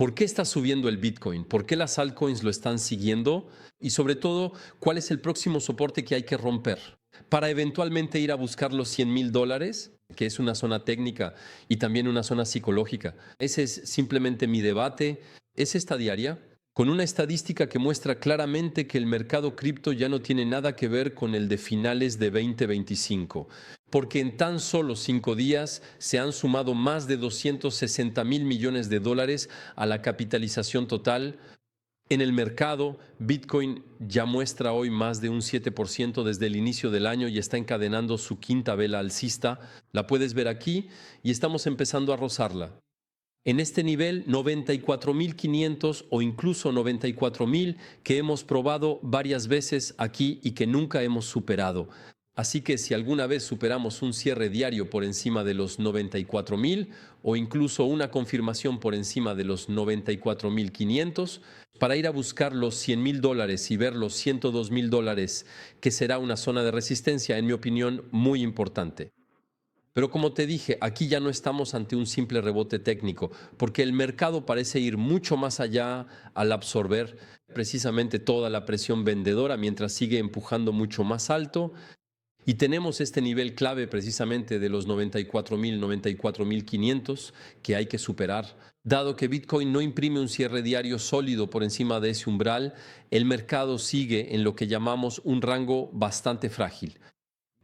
¿Por qué está subiendo el Bitcoin? ¿Por qué las altcoins lo están siguiendo? Y sobre todo, ¿cuál es el próximo soporte que hay que romper? Para eventualmente ir a buscar los $100,000, que es una zona técnica y también una zona psicológica. Ese es simplemente mi debate. Es esta diaria, con una estadística que muestra claramente que el mercado cripto ya no tiene nada que ver con el de finales de 2025, porque en tan solo 5 días se han sumado más de 260 mil millones de dólares a la capitalización total. En el mercado, Bitcoin ya muestra hoy más de un 7% desde el inicio del año y está encadenando su quinta vela alcista. La puedes ver aquí y estamos empezando a rozarla. En este nivel 94.500 o incluso 94.000 que hemos probado varias veces aquí y que nunca hemos superado. Así que si alguna vez superamos un cierre diario por encima de los 94.000 o incluso una confirmación por encima de los 94.500, para ir a buscar los $100,000 y ver los $102,000, que será una zona de resistencia, en mi opinión, muy importante. Pero como te dije, aquí ya no estamos ante un simple rebote técnico, porque el mercado parece ir mucho más allá al absorber precisamente toda la presión vendedora mientras sigue empujando mucho más alto. Y tenemos este nivel clave precisamente de los 94.000, 94.500 que hay que superar. Dado que Bitcoin no imprime un cierre diario sólido por encima de ese umbral, el mercado sigue en lo que llamamos un rango bastante frágil.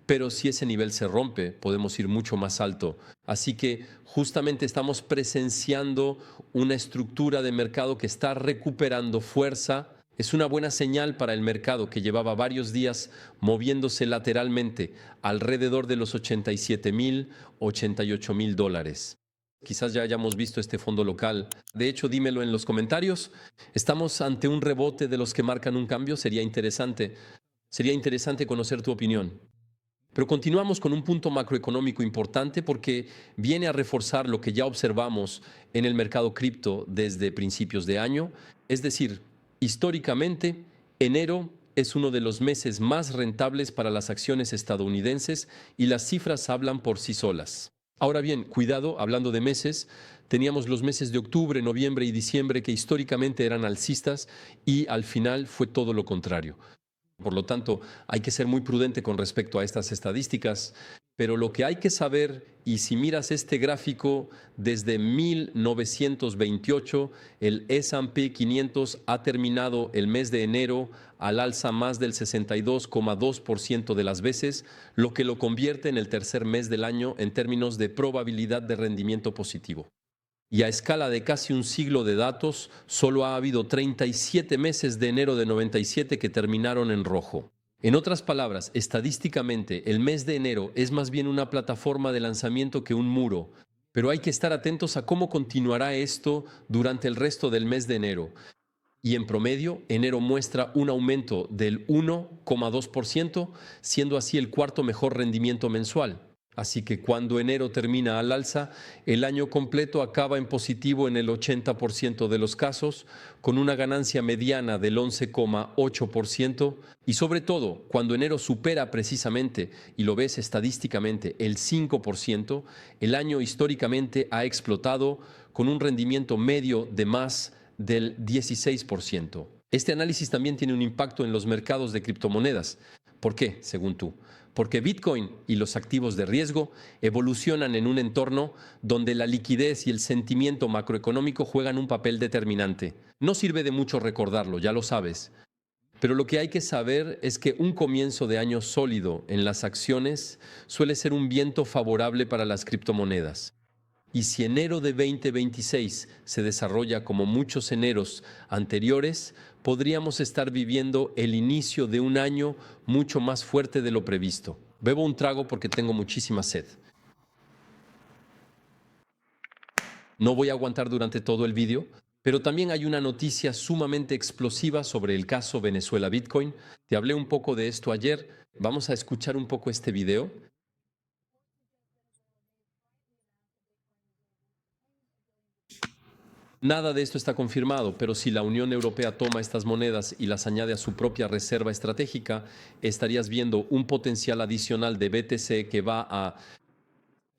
Pero si ese nivel se rompe, podemos ir mucho más alto. Así que justamente estamos presenciando una estructura de mercado que está recuperando fuerza. Es una buena señal para el mercado que llevaba varios días moviéndose lateralmente alrededor de los 87,000, $88,000. Quizás ya hayamos visto este fondo local. De hecho, dímelo en los comentarios. ¿Estamos ante un rebote de los que marcan un cambio? Sería interesante. Sería interesante conocer tu opinión. Pero continuamos con un punto macroeconómico importante porque viene a reforzar lo que ya observamos en el mercado cripto desde principios de año. Es decir, históricamente, enero es uno de los meses más rentables para las acciones estadounidenses y las cifras hablan por sí solas. Ahora bien, cuidado, hablando de meses, teníamos los meses de octubre, noviembre y diciembre que históricamente eran alcistas y al final fue todo lo contrario. Por lo tanto, hay que ser muy prudente con respecto a estas estadísticas, pero lo que hay que saber, y si miras este gráfico desde 1928, el S&P 500 ha terminado el mes de enero al alza más del 62,2% de las veces, lo que lo convierte en el tercer mes del año en términos de probabilidad de rendimiento positivo. Y a escala de casi un siglo de datos, solo ha habido 37 meses de enero de 97 que terminaron en rojo. En otras palabras, estadísticamente, el mes de enero es más bien una plataforma de lanzamiento que un muro, pero hay que estar atentos a cómo continuará esto durante el resto del mes de enero. Y en promedio, enero muestra un aumento del 1,2%, siendo así el cuarto mejor rendimiento mensual. Así que cuando enero termina al alza, el año completo acaba en positivo en el 80% de los casos, con una ganancia mediana del 11,8%, y sobre todo, cuando enero supera precisamente, y lo ves estadísticamente, el 5%, el año históricamente ha explotado con un rendimiento medio de más del 16%. Este análisis también tiene un impacto en los mercados de criptomonedas. ¿Por qué, según tú? Porque Bitcoin y los activos de riesgo evolucionan en un entorno donde la liquidez y el sentimiento macroeconómico juegan un papel determinante. No sirve de mucho recordarlo, ya lo sabes. Pero lo que hay que saber es que un comienzo de año sólido en las acciones suele ser un viento favorable para las criptomonedas. Y si enero de 2026 se desarrolla como muchos eneros anteriores, podríamos estar viviendo el inicio de un año mucho más fuerte de lo previsto. Bebo un trago porque tengo muchísima sed. No voy a aguantar durante todo el vídeo, pero también hay una noticia sumamente explosiva sobre el caso Venezuela Bitcoin. Te hablé un poco de esto ayer. Vamos a escuchar un poco este video. Nada de esto está confirmado, pero si la Unión Europea toma estas monedas y las añade a su propia reserva estratégica, estarías viendo un potencial adicional de BTC que va a...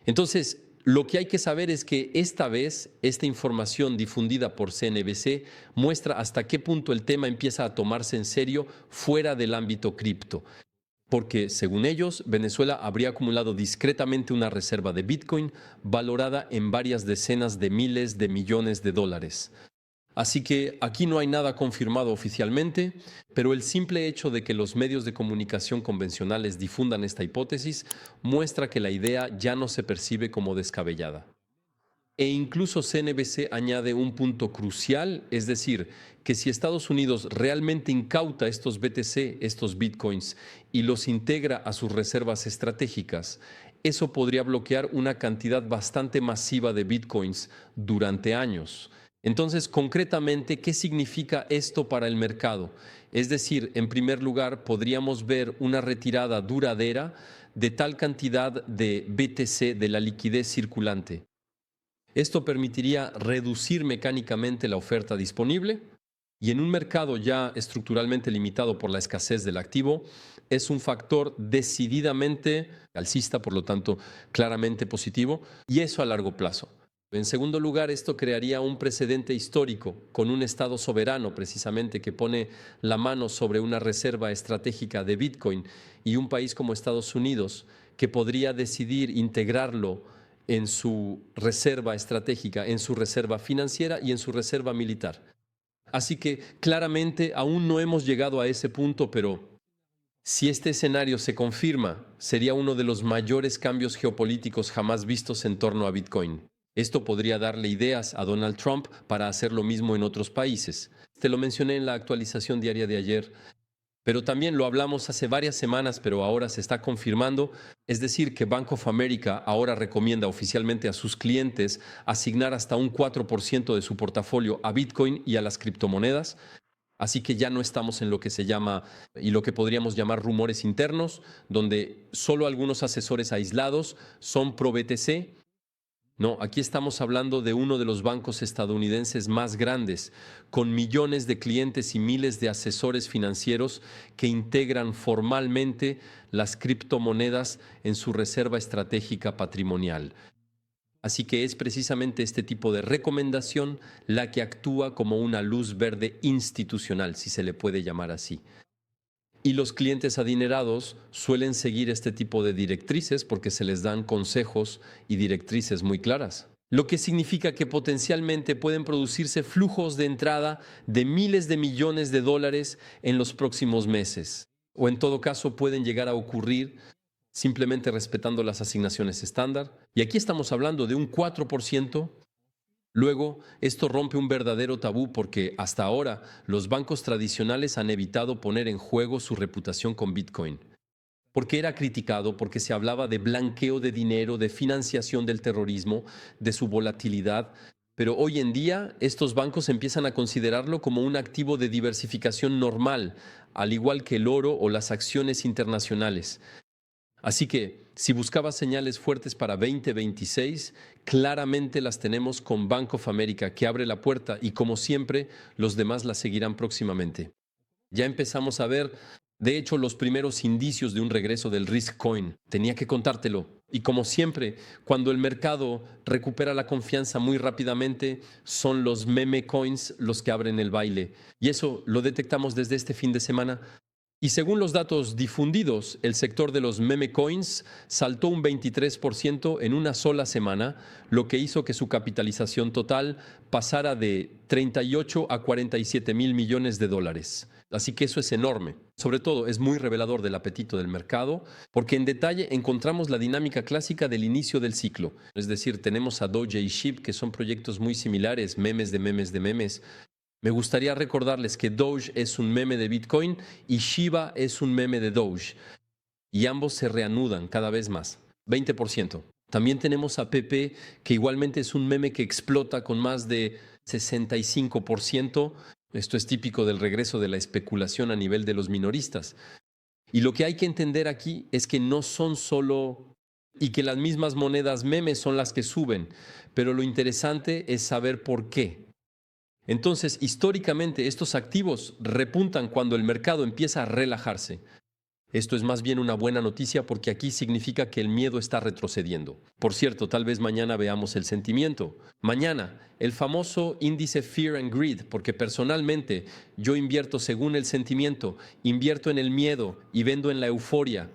Entonces, Lo que hay que saber es que esta vez, esta información difundida por CNBC muestra hasta qué punto el tema empieza a tomarse en serio fuera del ámbito cripto. Porque, según ellos, Venezuela habría acumulado discretamente una reserva de Bitcoin valorada en varias decenas de miles de millones de dólares. Así que aquí no hay nada confirmado oficialmente, pero el simple hecho de que los medios de comunicación convencionales difundan esta hipótesis muestra que la idea ya no se percibe como descabellada. E incluso CNBC añade un punto crucial, es decir, que si Estados Unidos realmente incauta estos BTC, estos bitcoins, y los integra a sus reservas estratégicas, eso podría bloquear una cantidad bastante masiva de bitcoins durante años. Entonces, concretamente, ¿qué significa esto para el mercado? Es decir, en primer lugar, podríamos ver una retirada duradera de tal cantidad de BTC de la liquidez circulante. Esto permitiría reducir mecánicamente la oferta disponible y en un mercado ya estructuralmente limitado por la escasez del activo, es un factor decididamente alcista, por lo tanto, claramente positivo, y eso a largo plazo. En segundo lugar, esto crearía un precedente histórico con un Estado soberano, precisamente, que pone la mano sobre una reserva estratégica de Bitcoin y un país como Estados Unidos, que podría decidir integrarlo en su reserva estratégica, en su reserva financiera y en su reserva militar. Así que claramente aún no hemos llegado a ese punto, pero si este escenario se confirma, sería uno de los mayores cambios geopolíticos jamás vistos en torno a Bitcoin. Esto podría darle ideas a Donald Trump para hacer lo mismo en otros países. Te lo mencioné en la actualización diaria de ayer, pero también lo hablamos hace varias semanas, pero ahora se está confirmando. Es decir, que Bank of America ahora recomienda oficialmente a sus clientes asignar hasta un 4% de su portafolio a Bitcoin y a las criptomonedas. Así que ya no estamos en lo que se llama y lo que podríamos llamar rumores internos, donde solo algunos asesores aislados son pro BTC. No, aquí estamos hablando de uno de los bancos estadounidenses más grandes, con millones de clientes y miles de asesores financieros que integran formalmente las criptomonedas en su reserva estratégica patrimonial. Así que es precisamente este tipo de recomendación la que actúa como una luz verde institucional, si se le puede llamar así. Y los clientes adinerados suelen seguir este tipo de directrices porque se les dan consejos y directrices muy claras. Lo que significa que potencialmente pueden producirse flujos de entrada de miles de millones de dólares en los próximos meses. O en todo caso pueden llegar a ocurrir simplemente respetando las asignaciones estándar. Y aquí estamos hablando de un 4%. Luego, esto rompe un verdadero tabú porque hasta ahora los bancos tradicionales han evitado poner en juego su reputación con Bitcoin. Porque era criticado, porque se hablaba de blanqueo de dinero, de financiación del terrorismo, de su volatilidad. Pero hoy en día estos bancos empiezan a considerarlo como un activo de diversificación normal, al igual que el oro o las acciones internacionales. Así que, si buscabas señales fuertes para 2026, claramente las tenemos con Bank of America, que abre la puerta y, como siempre, los demás la seguirán próximamente. Ya empezamos a ver, de hecho, los primeros indicios de un regreso del Risk Coin. Tenía que contártelo. Y como siempre, cuando el mercado recupera la confianza muy rápidamente, son los meme coins los que abren el baile. Y eso lo detectamos desde este fin de semana. Y según los datos difundidos, el sector de los meme coins saltó un 23% en una sola semana, lo que hizo que su capitalización total pasara de 38 a 47 mil millones de dólares. Así que eso es enorme. Sobre todo, es muy revelador del apetito del mercado, porque en detalle encontramos la dinámica clásica del inicio del ciclo. Es decir, tenemos a Doge y SHIB, que son proyectos muy similares, memes de memes de memes. Me gustaría recordarles que Doge es un meme de Bitcoin y Shiba es un meme de Doge. Y ambos se reanudan cada vez más. 20%. También tenemos a PP, que igualmente es un meme que explota con más de 65%. Esto es típico del regreso de la especulación a nivel de los minoristas. Y lo que hay que entender aquí es que no son solo y que las mismas monedas memes son las que suben, pero lo interesante es saber por qué. Entonces, históricamente, estos activos repuntan cuando el mercado empieza a relajarse. Esto es más bien una buena noticia porque aquí significa que el miedo está retrocediendo. Por cierto, tal vez mañana veamos el sentimiento. Mañana, el famoso índice Fear and Greed, porque personalmente yo invierto según el sentimiento, invierto en el miedo y vendo en la euforia.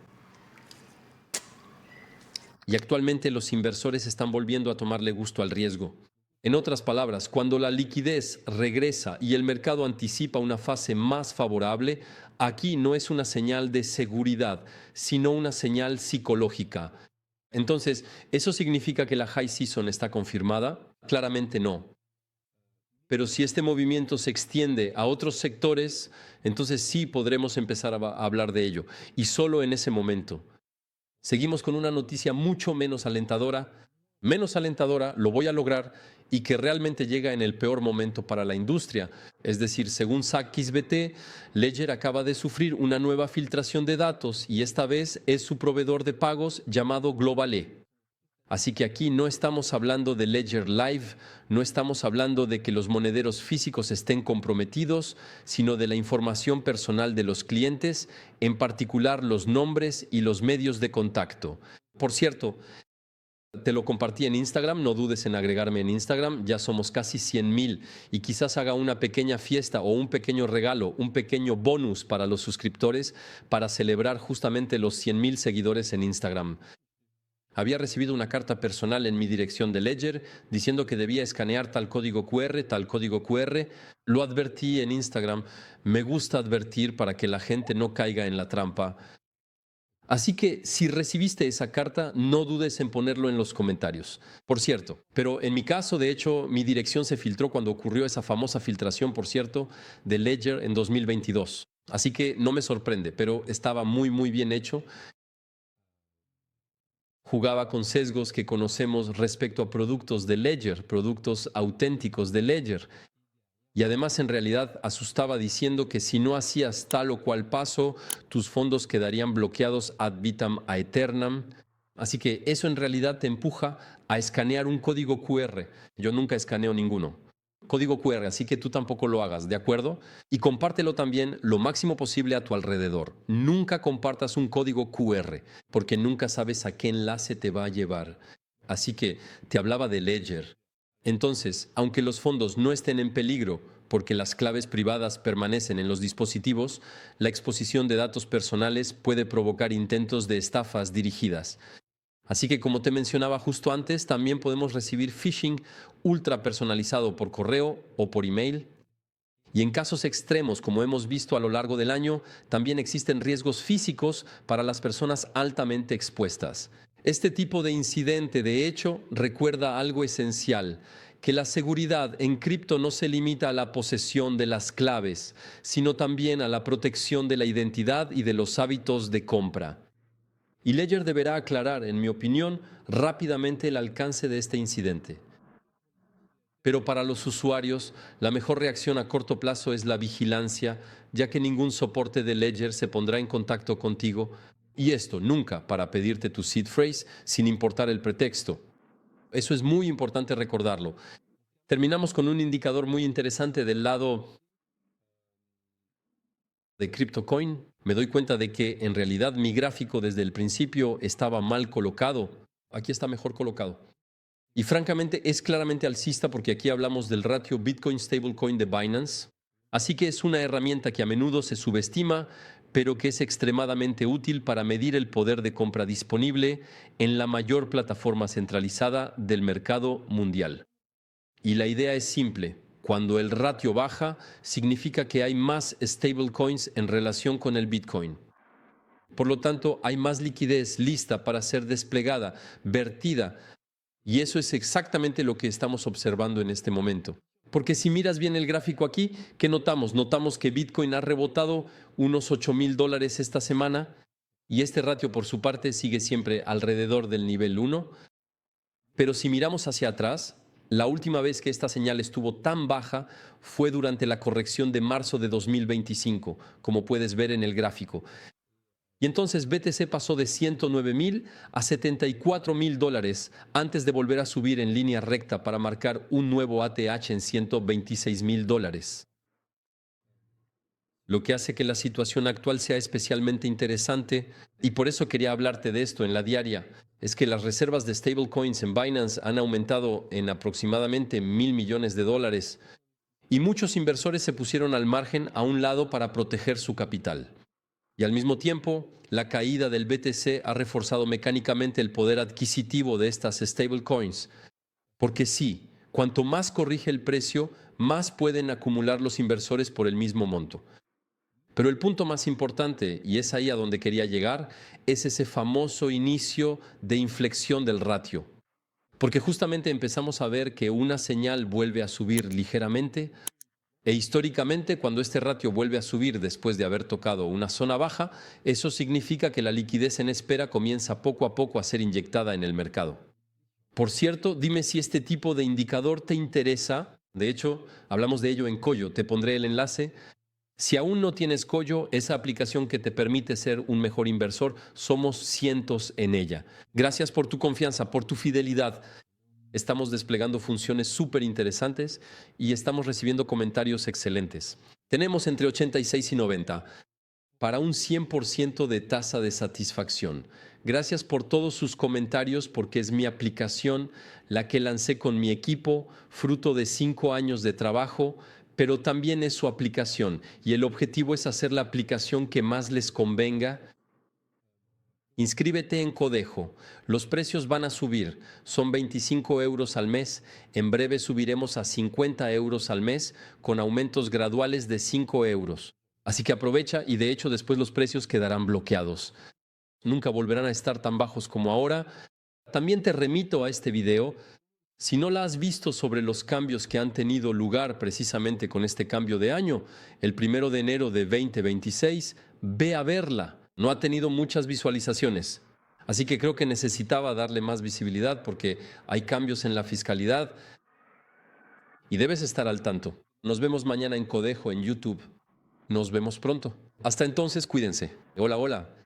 Y actualmente los inversores están volviendo a tomarle gusto al riesgo. En otras palabras, cuando la liquidez regresa y el mercado anticipa una fase más favorable, aquí no es una señal de seguridad, sino una señal psicológica. Entonces, ¿eso significa que la high season está confirmada? Claramente no. Pero si este movimiento se extiende a otros sectores, entonces sí podremos empezar a hablar de ello. Y solo en ese momento. Seguimos con una noticia mucho menos alentadora, lo voy a lograr y que realmente llega en el peor momento para la industria. Es decir, según SAC-XBT, Ledger acaba de sufrir una nueva filtración de datos y esta vez es su proveedor de pagos llamado Global-e. Así que aquí no estamos hablando de Ledger Live, no estamos hablando de que los monederos físicos estén comprometidos, sino de la información personal de los clientes, en particular los nombres y los medios de contacto. Por cierto, te lo compartí en Instagram, no dudes en agregarme en Instagram, ya somos casi 100,000 y quizás haga una pequeña fiesta o un pequeño regalo, un pequeño bonus para los suscriptores para celebrar justamente los 100,000 seguidores en Instagram. Había recibido una carta personal en mi dirección de Ledger diciendo que debía escanear tal código QR, tal código QR. Lo advertí en Instagram. Me gusta advertir para que la gente no caiga en la trampa. Así que si recibiste esa carta, no dudes en ponerlo en los comentarios. Por cierto, pero en mi caso, de hecho, mi dirección se filtró cuando ocurrió esa famosa filtración, por cierto, de Ledger en 2022. Así que no me sorprende, pero estaba muy bien hecho. Jugaba con sesgos que conocemos respecto a productos de Ledger, productos auténticos de Ledger. Y además en realidad asustaba diciendo que si no hacías tal o cual paso, tus fondos quedarían bloqueados ad vitam aeternam. Así que eso en realidad te empuja a escanear un código QR. Yo nunca escaneo ninguno. Código QR, así que tú tampoco lo hagas, ¿de acuerdo? Y compártelo también lo máximo posible a tu alrededor. Nunca compartas un código QR, porque nunca sabes a qué enlace te va a llevar. Así que te hablaba de Ledger. Entonces, aunque los fondos no estén en peligro, porque las claves privadas permanecen en los dispositivos, la exposición de datos personales puede provocar intentos de estafas dirigidas. Así que como te mencionaba justo antes, también podemos recibir phishing ultra personalizado por correo o por email. Y en casos extremos, como hemos visto a lo largo del año, también existen riesgos físicos para las personas altamente expuestas. Este tipo de incidente, de hecho, recuerda algo esencial, que la seguridad en cripto no se limita a la posesión de las claves, sino también a la protección de la identidad y de los hábitos de compra. Y Ledger deberá aclarar, en mi opinión, rápidamente el alcance de este incidente. Pero para los usuarios, la mejor reacción a corto plazo es la vigilancia, ya que ningún soporte de Ledger se pondrá en contacto contigo, y esto nunca para pedirte tu seed phrase, sin importar el pretexto. Eso es muy importante recordarlo. Terminamos con un indicador muy interesante del lado de CryptoCoin. Me doy cuenta de que en realidad mi gráfico desde el principio estaba mal colocado. Aquí está mejor colocado. Y francamente es claramente alcista porque aquí hablamos del ratio Bitcoin Stablecoin de Binance. Así que es una herramienta que a menudo se subestima, pero que es extremadamente útil para medir el poder de compra disponible en la mayor plataforma centralizada del mercado mundial. Y la idea es simple. Cuando el ratio baja, significa que hay más stablecoins en relación con el Bitcoin. Por lo tanto, hay más liquidez lista para ser desplegada, vertida. Y eso es exactamente lo que estamos observando en este momento. Porque si miras bien el gráfico aquí, ¿qué notamos? Notamos que Bitcoin ha rebotado unos $8,000 esta semana y este ratio por su parte sigue siempre alrededor del nivel 1. Pero si miramos hacia atrás, la última vez que esta señal estuvo tan baja fue durante la corrección de marzo de 2025, como puedes ver en el gráfico. Y entonces BTC pasó de 109,000 a $74,000 antes de volver a subir en línea recta para marcar un nuevo ATH en $126,000. lo que hace que la situación actual sea especialmente interesante, y por eso quería hablarte de esto en la diaria, es que las reservas de stablecoins en Binance han aumentado en aproximadamente $1.000 millones, y muchos inversores se pusieron al margen a un lado para proteger su capital. Y al mismo tiempo, la caída del BTC ha reforzado mecánicamente el poder adquisitivo de estas stablecoins, porque sí, cuanto más corrige el precio, más pueden acumular los inversores por el mismo monto. Pero el punto más importante, y es ahí a donde quería llegar, es ese famoso inicio de inflexión del ratio. Porque justamente empezamos a ver que una señal vuelve a subir ligeramente, e históricamente cuando este ratio vuelve a subir después de haber tocado una zona baja, eso significa que la liquidez en espera comienza poco a poco a ser inyectada en el mercado. Por cierto, dime si este tipo de indicador te interesa. De hecho, hablamos de ello en Coyo, te pondré el enlace. Si aún no tienes Coyo, esa aplicación que te permite ser un mejor inversor, somos cientos en ella. Gracias por tu confianza, por tu fidelidad. Estamos desplegando funciones súper interesantes y estamos recibiendo comentarios excelentes. Tenemos entre 86 y 90 para un 100% de tasa de satisfacción. Gracias por todos sus comentarios porque es mi aplicación, la que lancé con mi equipo, fruto de 5 años de trabajo, pero también es su aplicación y el objetivo es hacer la aplicación que más les convenga. Inscríbete en Codejo. Los precios van a subir. Son 25 euros al mes. En breve subiremos a 50 euros al mes con aumentos graduales de 5 euros. Así que aprovecha y de hecho después los precios quedarán bloqueados. Nunca volverán a estar tan bajos como ahora. También te remito a este video. Si no la has visto sobre los cambios que han tenido lugar precisamente con este cambio de año, el 1 de enero de 2026, ve a verla. No ha tenido muchas visualizaciones. Así que creo que necesitaba darle más visibilidad porque hay cambios en la fiscalidad y debes estar al tanto. Nos vemos mañana en Codejo en YouTube. Nos vemos pronto. Hasta entonces, cuídense. Hola, hola.